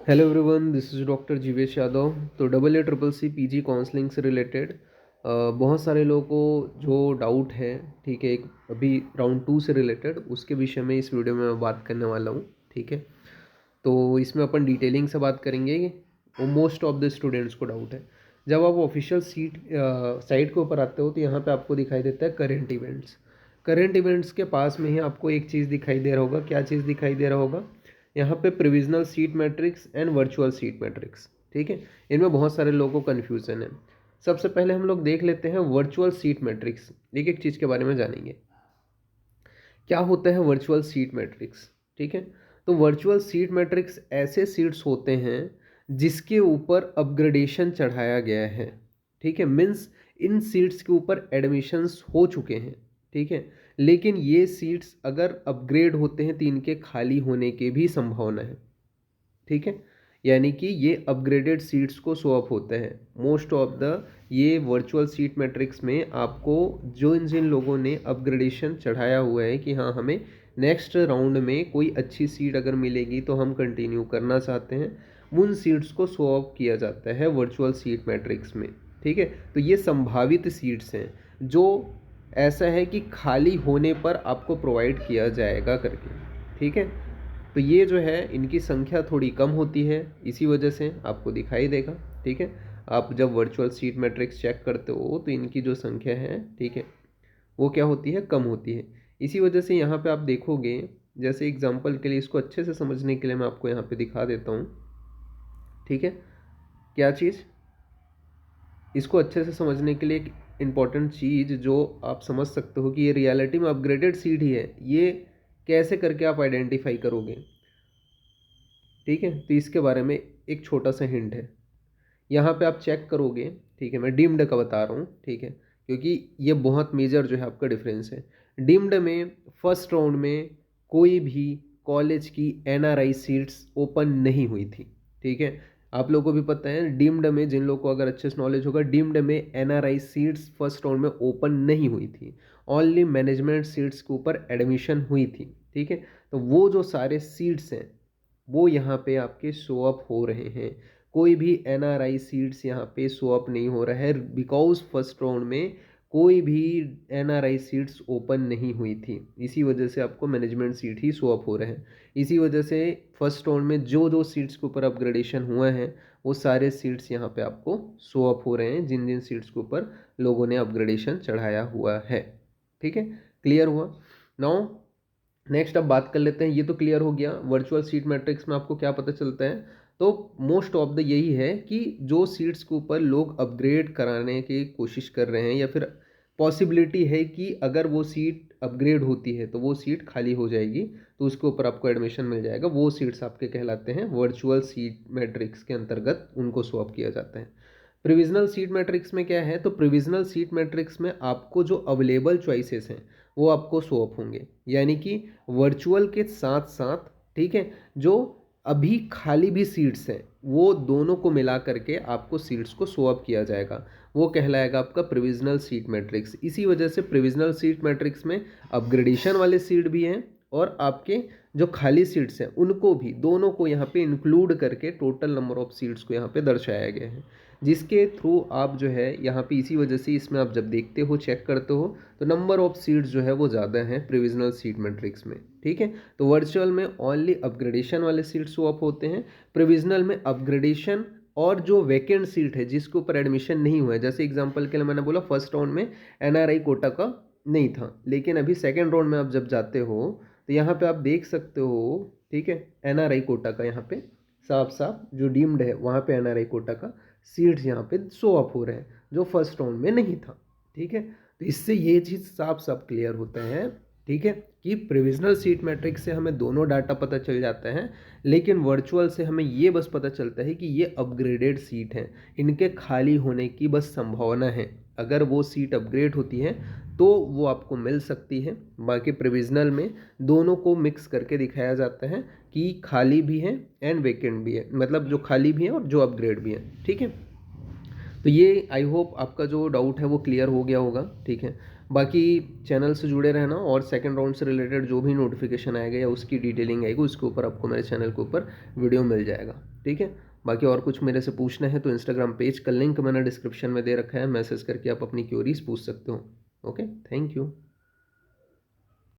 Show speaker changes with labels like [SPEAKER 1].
[SPEAKER 1] Hello everyone, this is doctor Jeevesh Yadav. तो double A triple C PG counselling से related बहुत सारे लोगों को जो डाउट है, ठीक है, एक अभी राउंड 2 से रिलेटेड उसके विषय में इस वीडियो में मैं बात करने वाला हूँ। ठीक है, तो इसमें अपन डिटेलिंग से बात करेंगे। वो मोस्ट ऑफ द स्टूडेंट्स को डाउट है। जब आप ऑफिशियल साइट के ऊपर आते हो तो यहाँ पे आपको दिखाई देता है करेंट इवेंट्स। करेंट इवेंट्स के पास में ही आपको एक चीज़ दिखाई दे रहा होगा। क्या चीज़ दिखाई दे रहा होगा? यहाँ पे provisional seat matrix and virtual seat matrix. ठीक है, इनमें बहुत सारे लोगों को कन्फ्यूज़न है। सबसे पहले हम लोग देख लेते हैं वर्चुअल सीट मैट्रिक्स। एक एक चीज़ के बारे में जानेंगे। क्या होता है वर्चुअल सीट मैट्रिक्स? ठीक है, तो वर्चुअल सीट मैट्रिक्स ऐसे सीट्स होते हैं जिसके ऊपर अपग्रेडेशन चढ़ाया गया है। ठीक है, मीन्स इन सीट्स के ऊपर एडमिशन्स हो चुके हैं। ठीक है, लेकिन ये सीट्स अगर अपग्रेड होते हैं तो इनके खाली होने की भी संभावना है। ठीक है, यानी कि ये अपग्रेडेड सीट्स को शो अप होते हैं मोस्ट ऑफ द ये वर्चुअल सीट मैट्रिक्स में। आपको जो जिन लोगों ने अपग्रेडेशन चढ़ाया हुआ है कि हाँ हमें नेक्स्ट राउंड में कोई अच्छी सीट अगर मिलेगी तो हम कंटिन्यू करना चाहते हैं, उन सीट्स को शो अप किया जाता है वर्चुअल सीट मैट्रिक्स में। ठीक है, तो ये संभावित सीट्स हैं जो ऐसा है कि खाली होने पर आपको प्रोवाइड किया जाएगा करके। ठीक है, तो ये जो है इनकी संख्या थोड़ी कम होती है, इसी वजह से आपको दिखाई देगा। ठीक है, आप जब वर्चुअल सीट मैट्रिक्स चेक करते हो तो इनकी जो संख्या है, ठीक है, वो क्या होती है, कम होती है। इसी वजह से यहाँ पे आप देखोगे, जैसे एग्जांपल के लिए इसको अच्छे से समझने के लिए मैं आपको यहाँ पे दिखा देता हूँ। ठीक है, क्या चीज़, इसको अच्छे से समझने के लिए एक इम्पॉर्टेंट चीज़ जो आप समझ सकते हो कि ये रियलिटी में अपग्रेडेड सीट ही है, ये कैसे करके आप आइडेंटिफाई करोगे। ठीक है, तो इसके बारे में एक छोटा सा हिंट है। यहाँ पे आप चेक करोगे, ठीक है, मैं डीम्ड का बता रहा हूँ, ठीक है, क्योंकि ये बहुत मेजर जो है आपका डिफरेंस है। डीम्ड में फर्स्ट राउंड में कोई भी कॉलेज की एनआरआई सीट्स ओपन नहीं हुई थी। ठीक है, आप लोगों को भी पता है डीम्ड में, जिन लोगों को अगर अच्छे से नॉलेज होगा, डीम्ड में एनआरआई सीट्स फर्स्ट राउंड में ओपन नहीं हुई थी। ओनली मैनेजमेंट सीट्स के ऊपर एडमिशन हुई थी। ठीक है, तो वो जो सारे सीट्स हैं वो यहाँ पे आपके शो अप हो रहे हैं। कोई भी एनआरआई सीट्स यहाँ पे शो अप नहीं हो रहा है बिकॉज फर्स्ट राउंड में कोई भी एनआरआई सीट्स ओपन नहीं हुई थी। इसी वजह से आपको मैनेजमेंट सीट ही शो अप हो रहे हैं। इसी वजह से फर्स्ट राउंड में जो जो सीट्स के ऊपर अपग्रेडेशन हुआ है वो सारे सीट्स यहाँ पे आपको शो अप हो रहे हैं, जिन जिन सीट्स के ऊपर लोगों ने अपग्रेडेशन चढ़ाया हुआ है। ठीक है, क्लियर हुआ? नाउ नेक्स्ट अब बात कर लेते हैं। ये तो क्लियर हो गया वर्चुअल सीट मैट्रिक्स में आपको क्या पता चलता है। तो मोस्ट ऑफ द यही है कि जो सीट्स के ऊपर लोग अपग्रेड कराने की कोशिश कर रहे हैं या फिर पॉसिबिलिटी है कि अगर वो सीट अपग्रेड होती है तो वो सीट खाली हो जाएगी, तो उसके ऊपर आपको एडमिशन मिल जाएगा, वो सीट्स आपके कहलाते हैं वर्चुअल सीट मैट्रिक्स के अंतर्गत, उनको स्वैप किया जाता है। प्रोविजनल सीट मैट्रिक्स में क्या है, तो प्रोविजनल सीट मैट्रिक्स में आपको जो अवेलेबल चॉइसेस हैं वो आपको शो अप होंगे, यानी कि वर्चुअल के साथ साथ, ठीक है, जो अभी खाली भी सीट्स हैं वो दोनों को मिला करके आपको सीट्स को शो अप किया जाएगा, वो कहलाएगा आपका प्रोविजनल सीट मैट्रिक्स। इसी वजह से प्रोविजनल सीट मैट्रिक्स में अपग्रेडेशन वाले सीट भी हैं और आपके जो खाली सीट्स हैं उनको भी, दोनों को यहाँ पे इंक्लूड करके टोटल नंबर ऑफ सीट्स को यहाँ पे दर्शाया गया है, जिसके थ्रू आप जो है यहाँ पे, इसी वजह से इसमें आप जब देखते हो, चेक करते हो, तो नंबर ऑफ सीट्स जो है वो ज़्यादा है प्रोविजनल सीट मैट्रिक्स में। ठीक है, तो वर्चुअल में ओनली अपग्रेडेशन वाले सीट्स शो अप होते हैं, प्रोविजनल में अपग्रेडेशन और जो वैकेंट सीट है जिसके ऊपर एडमिशन नहीं हुआ है, जैसे एग्जांपल के लिए मैंने बोला फर्स्ट राउंड में एनआरआई कोटा का नहीं था, लेकिन अभी सेकेंड राउंड में आप जब जाते हो तो यहाँ पे आप देख सकते हो, ठीक है, एनआरआई कोटा का यहाँ पे साफ साफ जो डीम्ड है वहाँ पे एनआरआई कोटा का सीट्स यहाँ पे शो अप हो रहे हैं जो फर्स्ट राउंड में नहीं था। ठीक है, तो इससे ये चीज़ साफ साफ क्लियर होता है, ठीक है, कि प्रोविजनल सीट मैट्रिक्स से हमें दोनों डाटा पता चल जाता है, लेकिन वर्चुअल से हमें ये बस पता चलता है कि ये अपग्रेडेड सीट हैं, इनके खाली होने की बस संभावना है। अगर वो सीट अपग्रेड होती है तो वो आपको मिल सकती है। बाकी प्रोविजनल में दोनों को मिक्स करके दिखाया जाता है कि खाली भी है एंड वेकेंट भी है, मतलब जो खाली भी है और जो अपग्रेड भी है। ठीक है, तो ये आई होप आपका जो डाउट है वो क्लियर हो गया होगा। ठीक है, बाकी चैनल से जुड़े रहना, और सेकंड राउंड से रिलेटेड जो भी नोटिफिकेशन आएगा या उसकी डिटेलिंग आएगी उसके ऊपर आपको मेरे चैनल के ऊपर वीडियो मिल जाएगा, ठीक है। बाकी और कुछ मेरे से पूछना है तो इंस्टाग्राम पेज का लिंक मैंने डिस्क्रिप्शन में दे रखा है, मैसेज करके आप अपनी क्वेरीज पूछ सकते हो। Okay, thank you.